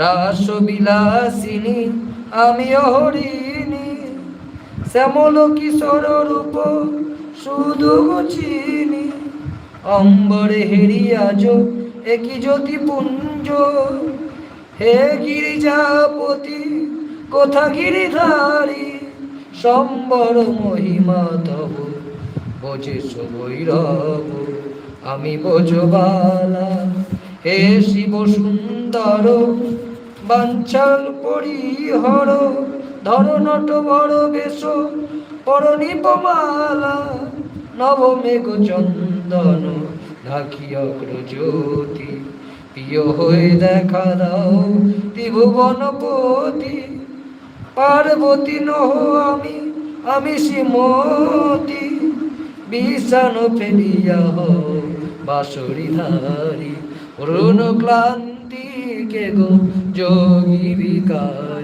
রাসবিলাসিনী আমি হরিণী, শ্যামল কিশোর রূপ শুধু চিনি। অম্বরে হেরিয়াজ একই জ্যোতি পুঞ্জ, হে গিরিজাপতি কোথা গিরিধারী, সম্বর মহিমা তব বোঝেশ ভৈরব, আমি বোঝবালা। হে শিব সুন্দর বাঞ্ছাল পরিহর, ধর নট বড় বেশ পর নিপমালা, নবমেঘ চন্দন ঢাকি অগ্রজ্যোতি, প্রিয় হয়ে দেখা দাও ত্রিভুবনপতি। পার্বতী নহ আমি আমি শ্রীমতী, বিষাণ ফেলিয়া হও বাঁশরীধারী, অরুণ ক্লান্তি কে গো যোগী বিকার।